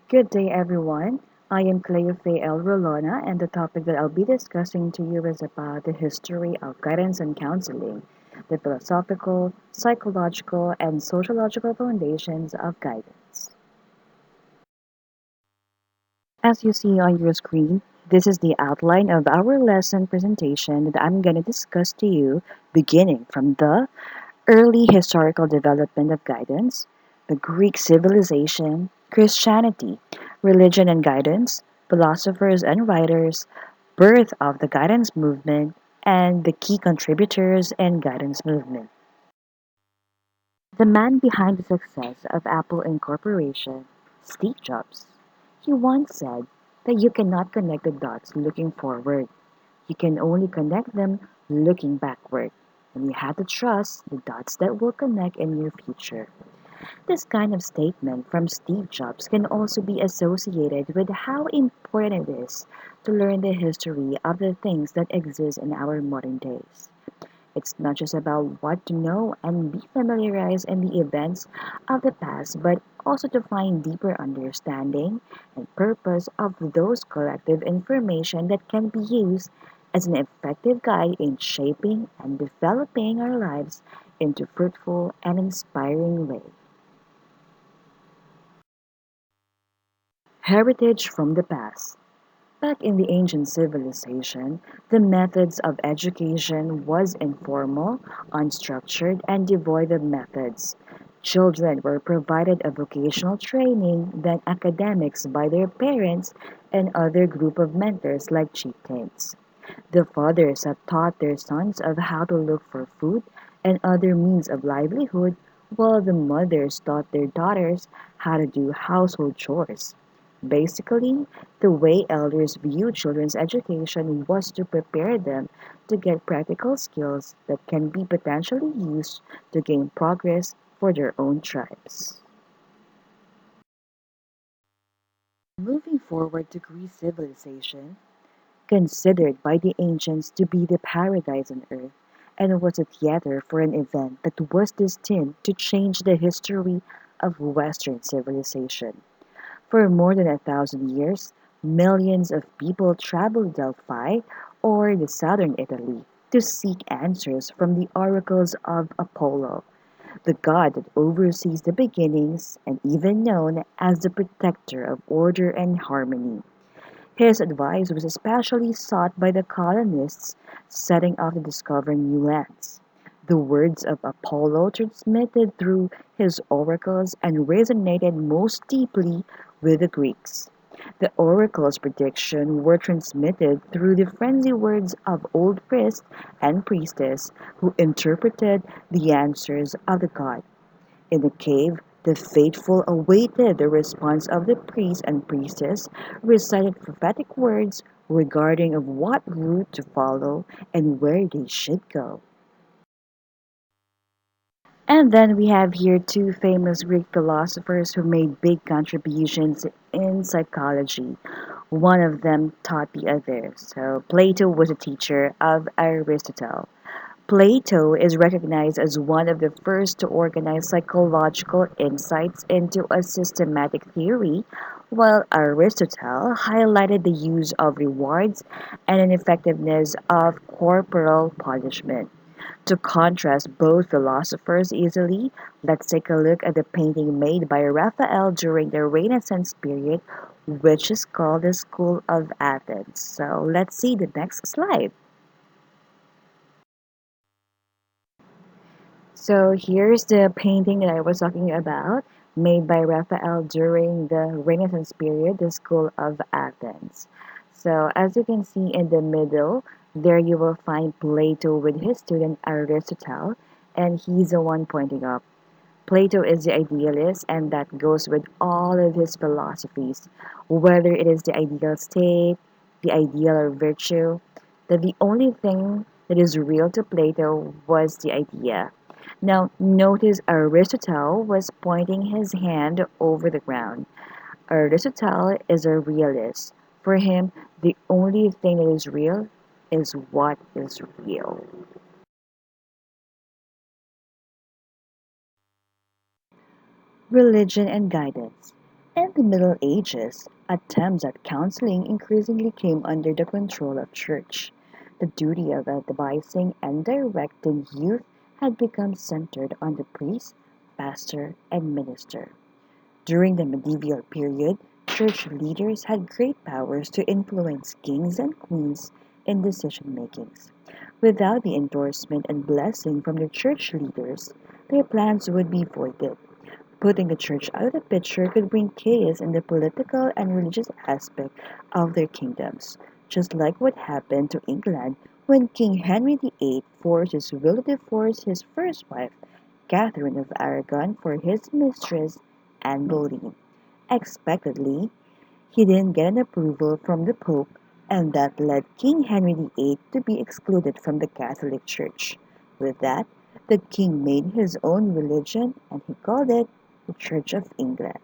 Good day, everyone. I am Cleo Faye Rulona, and the topic that I'll be discussing to you is about the history of guidance and counseling, the philosophical, psychological, and sociological foundations of guidance. As you see on your screen, this is the outline of our lesson presentation that I'm going to discuss to you, beginning from the early historical development of guidance, the Greek civilization, Christianity, religion and guidance, philosophers and writers, birth of the guidance movement, and the key contributors in guidance movement. The man behind the success of Apple Incorporation, Steve Jobs, he once said that you cannot connect the dots looking forward. You can only connect them looking backward, and you have to trust the dots that will connect in your future. This kind of statement from Steve Jobs can also be associated with how important it is to learn the history of the things that exist in our modern days. It's not just about what to know and be familiarized in the events of the past, but also to find deeper understanding and purpose of those collective information that can be used as an effective guide in shaping and developing our lives into fruitful and inspiring way. Heritage from the past. Back in the ancient civilization, the methods of education was informal, unstructured, and devoid of methods. Children were provided a vocational training, then academics by their parents and other group of mentors like chieftains. The fathers had taught their sons of how to look for food and other means of livelihood, while the mothers taught their daughters how to do household chores. Basically, the way elders viewed children's education was to prepare them to get practical skills that can be potentially used to gain progress for their own tribes. Moving forward to Greece civilization, considered by the ancients to be the paradise on earth, and was a theater for an event that was destined to change the history of Western civilization. For more than 1,000 years, millions of people traveled Delphi or the southern Italy to seek answers from the oracles of Apollo, the god that oversees the beginnings and even known as the protector of order and harmony. His advice was especially sought by the colonists setting out to discover new lands. The words of Apollo transmitted through his oracles and resonated most deeply with the Greeks. The oracle's prediction were transmitted through the frenzied words of old priest and priestess who interpreted the answers of the god. In the cave, the faithful awaited the response of the priest and priestess, recited prophetic words regarding of what route to follow and where they should go. And then we have here two famous Greek philosophers who made big contributions in psychology. One of them taught the other. So Plato was a teacher of Aristotle. Plato is recognized as one of the first to organize psychological insights into a systematic theory, while Aristotle highlighted the use of rewards and an effectiveness of corporal punishment. To contrast both philosophers easily, let's take a look at the painting made by Raphael during the Renaissance period, which is called the School of Athens. So let's see the next slide. So here's the painting that I was talking about, made by Raphael during the Renaissance period, the School of Athens. So as you can see in the middle, there you will find Plato with his student Aristotle, and he's the one pointing up. Plato is the idealist, and that goes with all of his philosophies, whether it is the ideal state, the ideal or virtue, that the only thing that is real to Plato was the idea. Now, notice Aristotle was pointing his hand over the ground. Aristotle is a realist. For him, the only thing that is real is what is real. Religion and guidance. In the Middle Ages, attempts at counseling increasingly came under the control of church. The duty of advising and directing youth had become centered on the priest, pastor, and minister. During the medieval period, church leaders had great powers to influence kings and queens in decision makings. Without the endorsement and blessing from the church leaders, their plans would be voided. Putting the church out of the picture could bring chaos in the political and religious aspect of their kingdoms, just like what happened to England when King Henry VIII forced his will to divorce his first wife, Catherine of Aragon, for his mistress, Anne Boleyn. Expectedly, he didn't get an approval from the Pope, and that led King Henry VIII to be excluded from the Catholic Church. With that, the king made his own religion and he called it the Church of England.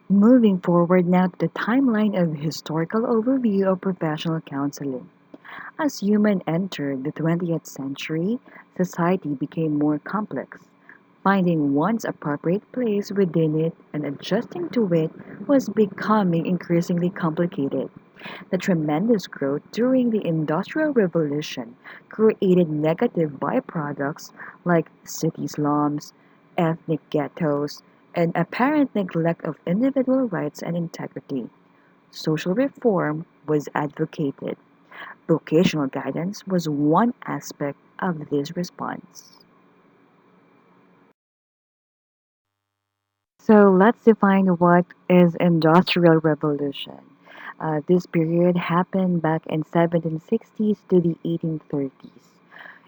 Moving forward now to the timeline of historical overview of professional counseling. As human entered the 20th century, society became more complex. Finding one's appropriate place within it and adjusting to it was becoming increasingly complicated. The tremendous growth during the Industrial Revolution created negative byproducts like city slums, ethnic ghettos, and apparent neglect of individual rights and integrity. Social reform was advocated. Vocational guidance was one aspect of this response. So let's define what is industrial revolution. This period happened back in 1760s to the 1830s.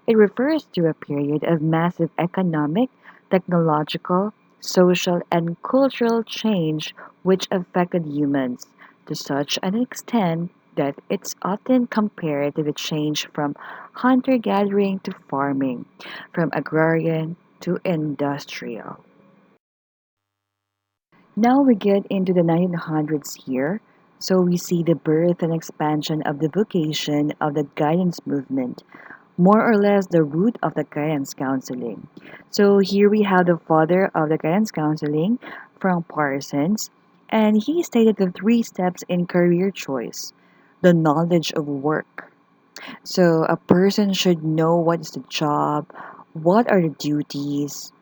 It refers to a period of massive economic, technological, social, and cultural change which affected humans to such an extent that it's often compared to the change from hunter gathering to farming, from agrarian to industrial. Now we get into the 1900s here, so we see the birth and expansion of the vocation of the guidance movement, more or less the root of the guidance counseling. So here we have the father of the guidance counseling from Parsons, and he stated the three steps in career choice. The knowledge of work. So a person should know what is the job, what are the duties,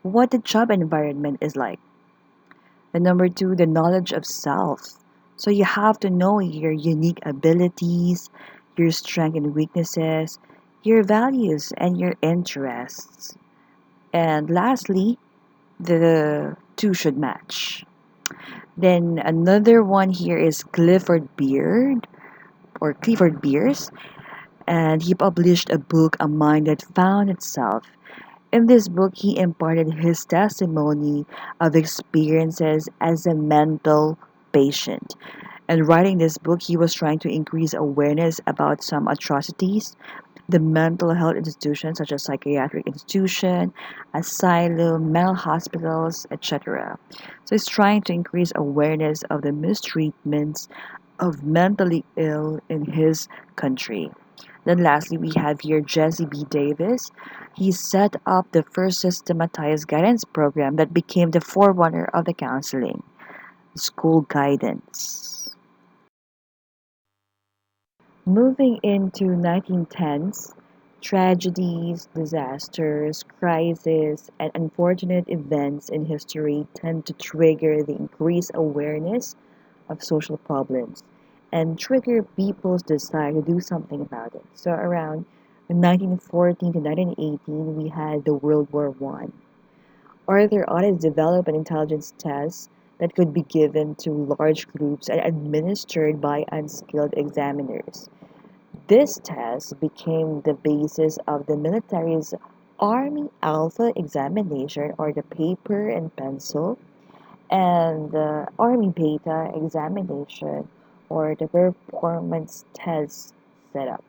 what the job environment is like. And number two, the knowledge of self. So you have to know your unique abilities, your strengths and weaknesses, your values and your interests. And lastly, the two should match. Then another one here is Clifford Beard or Clifford Beers, and he published a book, A Mind That Found Itself. In this book, he imparted his testimony of experiences as a mental patient. And writing this book, he was trying to increase awareness about some atrocities, the mental health institutions such as psychiatric institution, asylum, mental hospitals, etc. So he's trying to increase awareness of the mistreatments of mentally ill in his country. Then lastly, we have here Jesse B. Davis. He set up the first systematized guidance program that became the forerunner of the counseling, school guidance. Moving into 1910s, tragedies, disasters, crises, and unfortunate events in history tend to trigger the increased awareness of social problems and trigger people's desire to do something about it. So around 1914 to 1918, we had the World War One. Arthur Audit developed an intelligence test that could be given to large groups and administered by unskilled examiners. This test became the basis of the military's Army Alpha examination or the paper and pencil and the Army Beta examination or the performance test setup.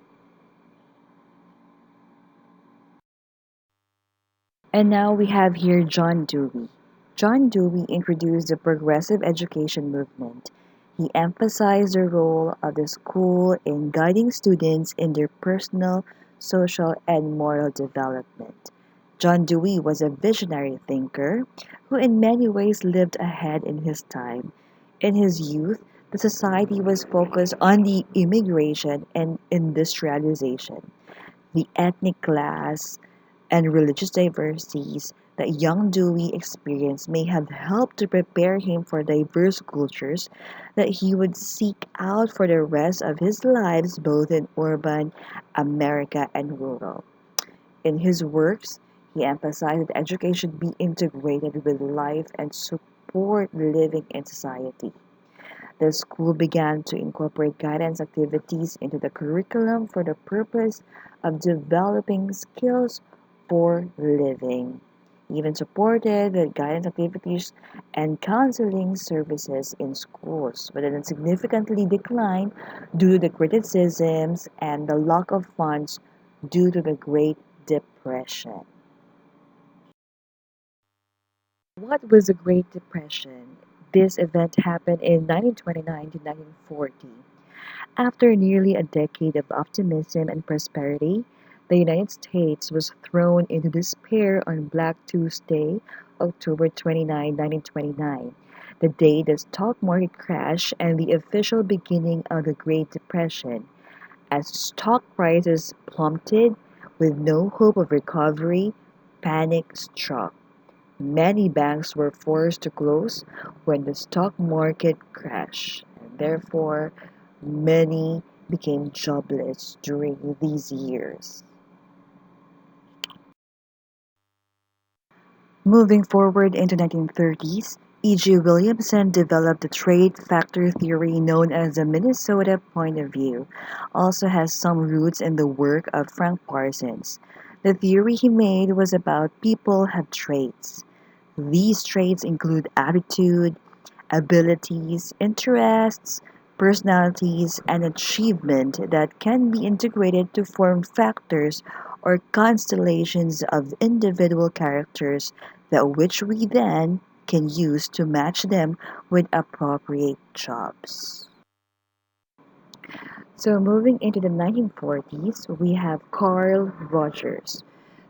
And now we have here John Dewey. John Dewey introduced the progressive education movement. He emphasized the role of the school in guiding students in their personal, social, and moral development. John Dewey was a visionary thinker who in many ways lived ahead in his time. In his youth, the society was focused on the immigration and industrialization. The ethnic class and religious diversities that young Dewey experienced may have helped to prepare him for diverse cultures that he would seek out for the rest of his lives, both in urban America and rural. In his works, he emphasized that education be integrated with life and support living in society. The school began to incorporate guidance activities into the curriculum for the purpose of developing skills for living. Even supported the guidance activities and counseling services in schools, but then significantly declined due to the criticisms and the lack of funds due to the Great Depression. What was the Great Depression? This event happened in 1929 to 1940. After nearly a decade of optimism and prosperity, the United States was thrown into despair on Black Tuesday, October 29, 1929, the day the stock market crashed and the official beginning of the Great Depression, as stock prices plummeted with no hope of recovery. Panic struck. Many banks were forced to close when the stock market crashed, and therefore many became jobless during these years. Moving forward into 1930s, E.G. Williamson developed the trade factor theory known as the Minnesota point of view, also has some roots in the work of Frank Parsons. The theory he made was about people have traits. These traits include attitude, abilities, interests, personalities, and achievement that can be integrated to form factors or constellations of individual characters that which we then can use to match them with appropriate jobs. So moving into the 1940s, we have Carl Rogers.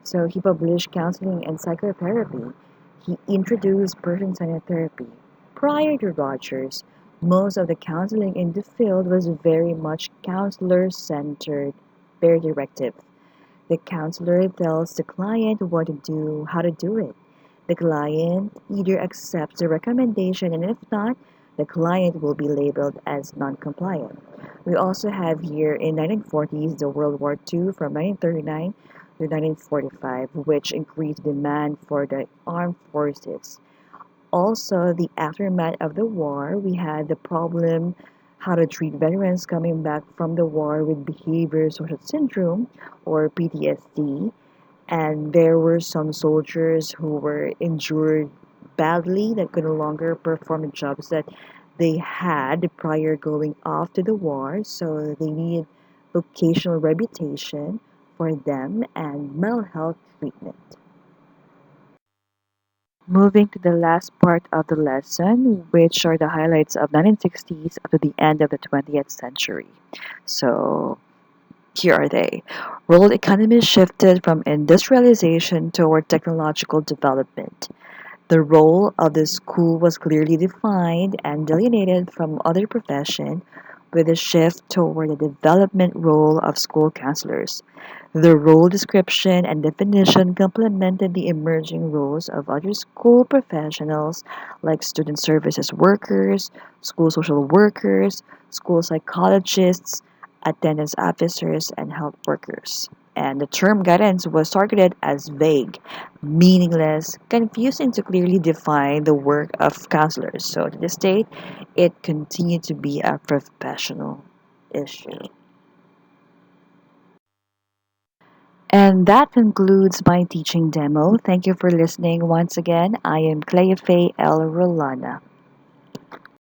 So he published Counseling and Psychotherapy. He introduced person-centered therapy. Prior to Rogers, most of the counseling in the field was very much counselor-centered, very directive. The counselor tells the client what to do, how to do it. The client either accepts the recommendation, and if not, the client will be labeled as non-compliant. We also have here in 1940s the World War II from 1939 to 1945, which increased demand for the armed forces. Also, the aftermath of the war, we had the problem how to treat veterans coming back from the war with behavior social syndrome or PTSD. And there were some soldiers who were injured badly that could no longer perform the jobs that they had prior going off to the war. So they needed vocational rehabilitation for them and mental health treatment. Moving to the last part of the lesson, which are the highlights of 1960s up to the end of the 20th century. So here are they. World economies shifted from industrialization toward technological development. The role of the school was clearly defined and delineated from other professions with a shift toward the development role of school counselors. The role description and definition complemented the emerging roles of other school professionals like student services workers, school social workers, school psychologists, attendance officers, and health workers. And the term guidance was targeted as vague, meaningless, confusing to clearly define the work of counselors. So to this date, it continued to be a professional issue. And that concludes my teaching demo. Thank you for listening once again. I am Cleo Faye L. Rulona.